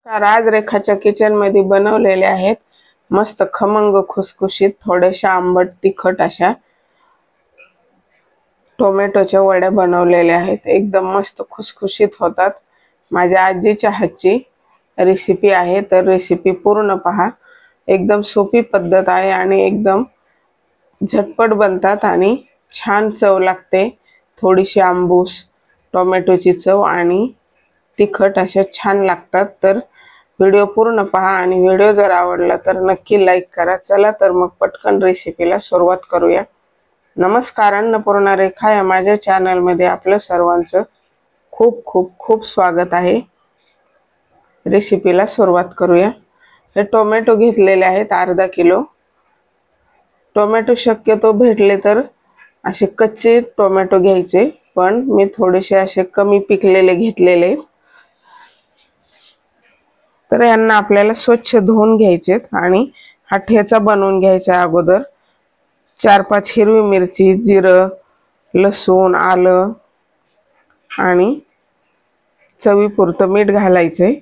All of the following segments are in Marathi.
आज रेखाच्या किचन मध्ये बनवलेले आहेत मस्त खमंग खुसखुशीत थोड्याशा आंबट तिखट अशा टोमॅटोच्या वड्या बनवलेल्या आहेत। एकदम मस्त खुसखुशीत होतात। माझ्या आजीच्या हातची रेसिपी आहे, तर रेसिपी पूर्ण पहा। एकदम सोपी पद्धत आहे आणि एकदम झटपट बनतात आणि छान चव लागते। थोडीशी आंबूस टोमॅटोची चव आणि तिखट अशा छान लागतात। तर व्हिडिओ पूर्ण पहा आणि व्हिडिओ जर आवडला तर नक्की लाईक करा। चला तर मग पटकन रेसिपीला सुरुवात करूया। नमस्कार, अन्नपूर्णा रेखा या माझ्या चॅनल मध्ये आपलं सर्वांचं खूप खूप खूप स्वागत आहे। रेसिपीला सुरुवात करूया। हे टोमॅटो घेतलेले आहेत अर्धा किलो। टोमॅटो शक्यतो भेटले तर असे कच्चे टोमॅटो घ्यायचे, पण मी थोडेसे असे कमी पिकलेले घेतलेले। तर यांना आपल्याला स्वच्छ धुवून घ्यायचेत आणि हा ठेचा बनवून घ्यायचा। अगोदर 4-5 हिरवी मिरची, जिरं, लसूण, आलं आणि चवीपुरतं मीठ घालायचे।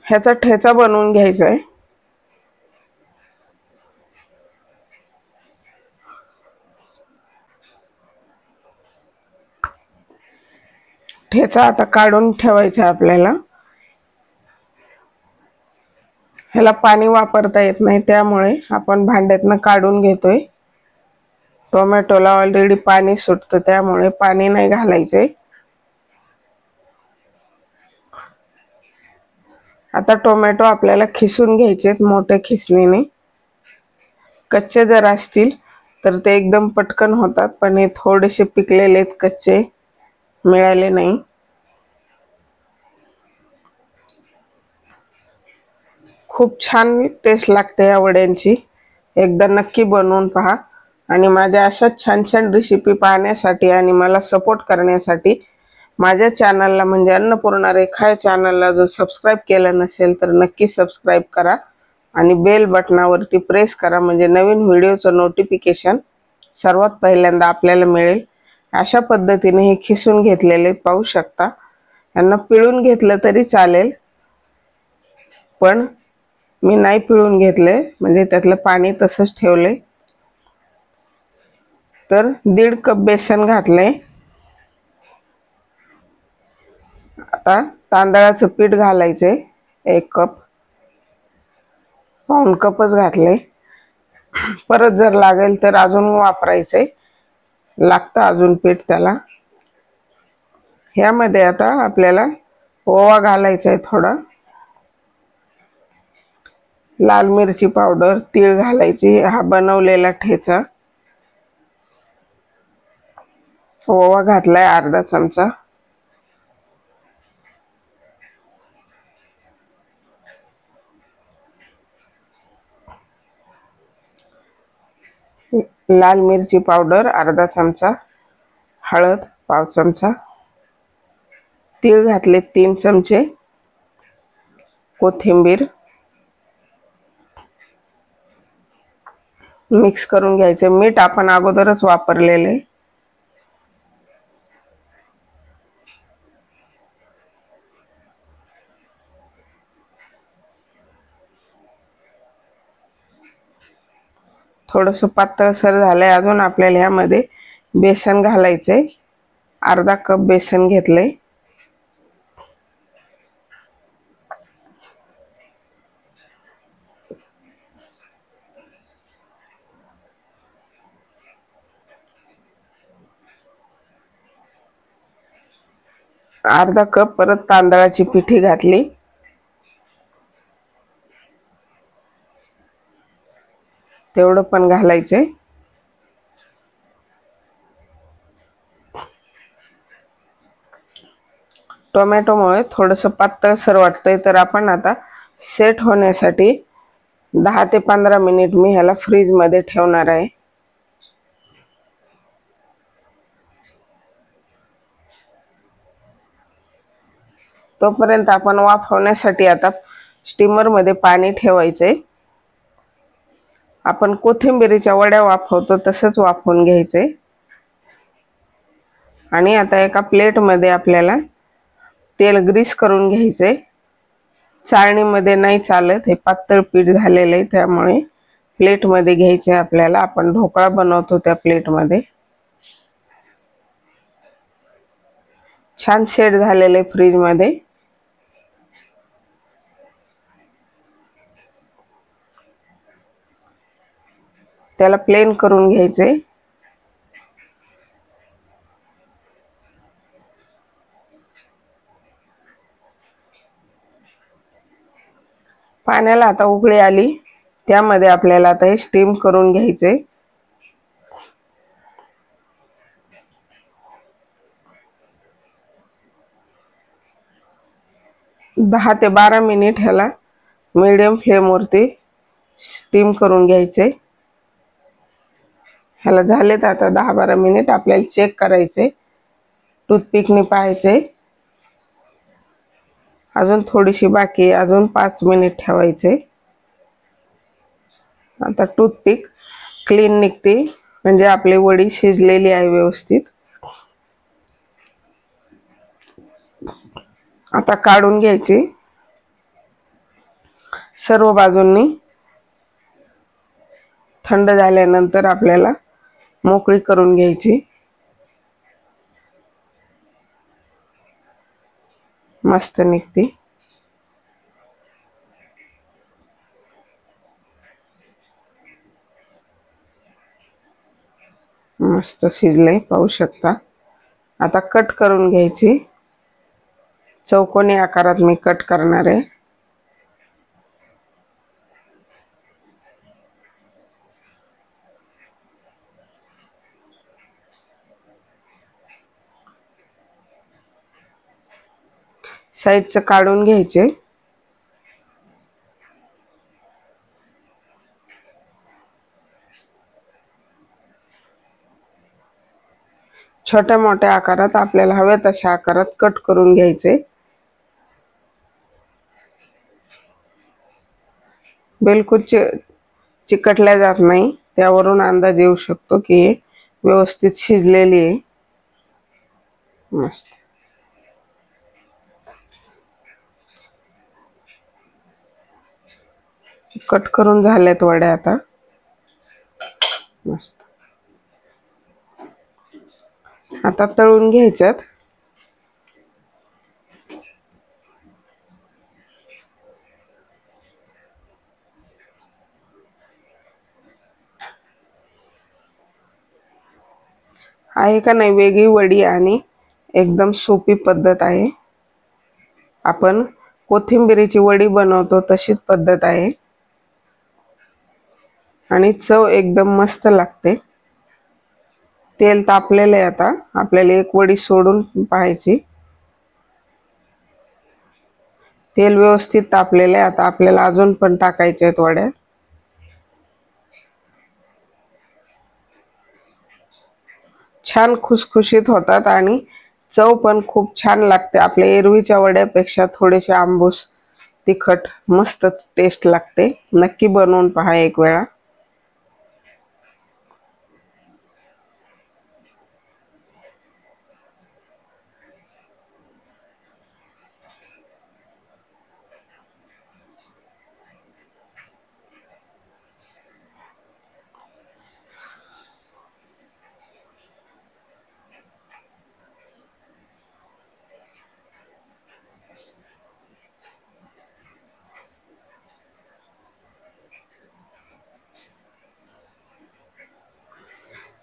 ह्याचा ठेचा बनवून घ्यायचा आहे। ठेचा आता काढून ठेवायचा आपल्याला। ह्याला पाणी वापरता येत नाही, त्यामुळे आपण भांड्यातनं काढून घेतोय। टोमॅटोला ऑलरेडी पाणी सुटतं, त्यामुळे पाणी नाही घालायचे। आता टोमॅटो आपल्याला खिसून घ्यायचेत मोठ्या खिसणीने। कच्चे जर असतील तर ते एकदम पटकन होतात, पण हे थोडेसे पिकलेले आहेत, कच्चे मिळाले नाही। खूप छान टेस्ट लागते या वड्यांची, एकदा नक्की बनवून पहा। आणि माझ्या अशा छान छान रेसिपी पाहण्यासाठी आणि मला सपोर्ट करण्यासाठी माझ्या चॅनलला म्हणजे अन्नपूर्णा रेखा या चॅनलला जर सबस्क्राइब केलं नसेल तर नक्की सबस्क्राइब करा आणि बेल बटनावरती प्रेस करा, म्हणजे नवीन व्हिडिओचं नोटिफिकेशन सर्वात पहिल्यांदा आपल्याला मिळेल। अशा पद्धतीने हे खिसून घेतलेले पाहू शकता। यांना पिळून घेतलं तरी चालेल, पण मी नाही पिळून घेतले, म्हणजे त्यातलं पाणी तसंच ठेवले। तर 1.5 कप बेसन घातले। आता तांदळाचं पीठ घालायचे 1 कप, पाऊण कपच घातले। परत जर लागेल तर अजून वापरायचे, लागतं अजून पीठ त्याला। ह्यामध्ये आता आपल्याला ओवा घालायचा आहे थोडा, लाल मिरची पावडर, तीळ घालायची, हा बनवलेला ठेचा, ओवा घातलाय अर्धा चमचा। लाल मिरची पावडर अर्धा चमचा, हळद पाव चमचा, तीळ घातले 3 चमचे, कोथिंबीर मिक्स करून घ्यायचे। मीठ आपण अगोदरच वापरलेले। थोडंसं पातळसर झालंय। अजून आपल्याला ह्यामध्ये बेसन घालायचे, अर्धा कप बेसन घेतले। अर्धा कप परत तांदळाची पिठी घातली। तेवढं पण घालायचे। टोमॅटोमुळे थोडंसं पातळसर वाटतंय, तर आपण आता सेट होण्यासाठी 10 ते 15 मिनिट मी ह्याला फ्रीज मध्ये ठेवणार आहे। तोपर्यंत आपण वाफवण्यासाठी आता स्टीमर मध्ये पाणी ठेवायचे। आपण कोथिंबीरीच्या वड्या वाफवतो तसंच वाफवून घ्यायचे। आणि आता एका प्लेट मध्ये आपल्याला तेल ग्रीस करून घ्यायचे। चाळणीमध्ये नाही चालत, हे पातळ पीठ झालेलं आहे, त्यामुळे प्लेटमध्ये घ्यायचे आपल्याला। आपण ढोकळा बनवतो त्या प्लेटमध्ये। छान सेट झालेले फ्रीज मध्ये। त्याला प्लेन करून घ्यायचे। पाण्याला आता उकळी आली, त्यामध्ये आपल्याला आता हे स्टीम करून घ्यायचे। दहा ते 12 मिनिट ह्याला मीडियम फ्लेम वरती स्टीम करून घ्यायचे। ह्याला झालेत आता 10-12 मिनिट। आपल्याला चेक करायचे, टूथपिकने पाहायचे। अजून थोडीशी बाकी, अजून 5 मिनिट ठेवायचे। आता टूथपिक क्लीन निघते, म्हणजे आपली वडी शिजलेली आहे व्यवस्थित। आता काढून घ्यायची सर्व बाजूंनी। थंड झाल्यानंतर आपल्याला मोकळी करून घ्यायची। मस्त निघते। मस्त शिजले, पाहू शकता। आता कट करून घ्यायची। चौकोनी आकारात मी कट करणार आहे। साईडचं काढून घ्यायचे। छोट्या मोठ्या आकारात आपल्याला हवे तशा आकारात कट करून घ्यायचे। बिलकुल चिकटल्या जात नाही, त्यावरून अंदाज येऊ शकतो की व्यवस्थित शिजलेली आहे। मस्त कट करून झाल्यात वड्या आता। मस्त आता तळून घ्यायच्यात। आहे का नाही वेगळी वडी आणि एकदम सोपी पद्धत आहे। आपण कोथिंबीरीची वडी बनवतो तशीच पद्धत आहे आणि चव एकदम मस्त लागते। तेल तापलेलं आहे, आता आपल्याला एक वडी सोडून पाहायची। तेल व्यवस्थित तापलेलं आहे, आता आपल्याला अजून पण टाकायचे आहेत वड्या। छान खुसखुशीत होतात आणि चव पण खूप छान लागते। आपल्या एरवीच्या वड्यापेक्षा थोडेसे आंबूस तिखट मस्त टेस्ट लागते। नक्की बनवून पहा एक वेळा।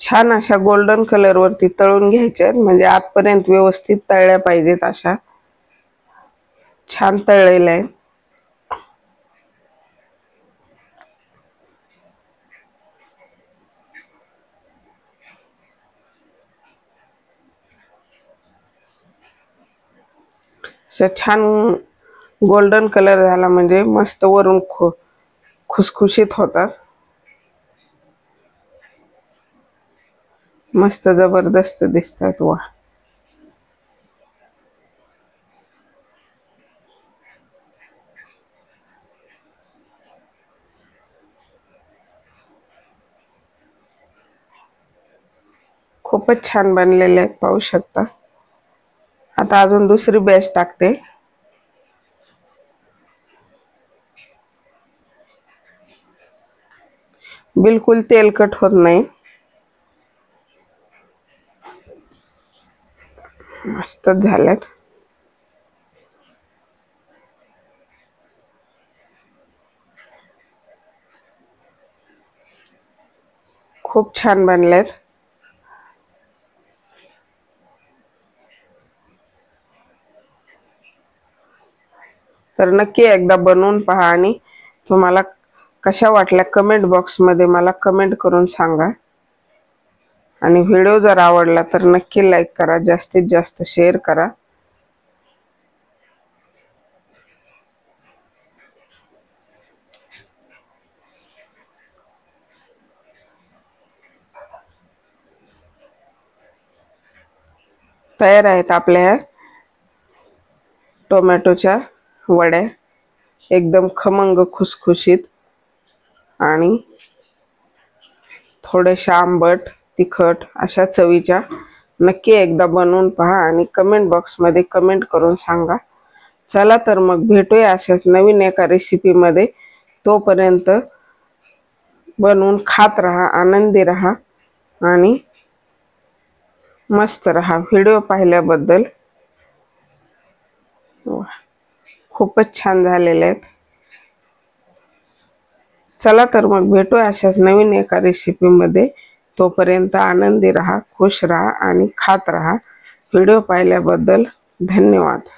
छान अशा गोल्डन कलर वरती तळून घ्यायच्या, म्हणजे आतपर्यंत व्यवस्थित तळल्या पाहिजेत। अशा छान तळलेल्या आहेत। छान गोल्डन कलर झाला म्हणजे मस्त वरून खुसखुशीत होतात। मस्त जबरदस्त दिसतात। वा खूपच छान बनलेले आहेत, पाहू शकता। आता अजून दुसरी बॅच टाकते। बिलकुल तेलकट होत नाही, मस्त झालेत। खूप छान बनलेत। तर नक्की एकदा बनवून पहा आणि तुम्हाला कशा वाटल्या कमेंट बॉक्समध्ये मला कमेंट करून सांगा। आणि व्हिडिओ जर आवडला तर नक्की लाईक करा, जास्तीत जास्त शेअर करा। तयार आहेत आपल्या टोमॅटोच्या वड्या, एकदम खमंग खुसखुशीत आणि थोडेशा आंबट तिखट अशा चवीच्या। नक्की एकदा बनवून पहा आणि कमेंट बॉक्समध्ये कमेंट करून सांगा। चला तर मग भेटूया अशाच नवीन एका रेसिपीमध्ये। तोपर्यंत बनवून खात राहा, आनंदी राहा आणि मस्त राहा। व्हिडिओ पाहिल्याबद्दल खूपच छान झालेले आहेत। चला तर मग भेटूया अशाच नवीन एका रेसिपीमध्ये। तोपर्यंत आनंदी राहा, खुश राहा आणि खात राहा। व्हिडिओ पाहिल्याबद्दल धन्यवाद।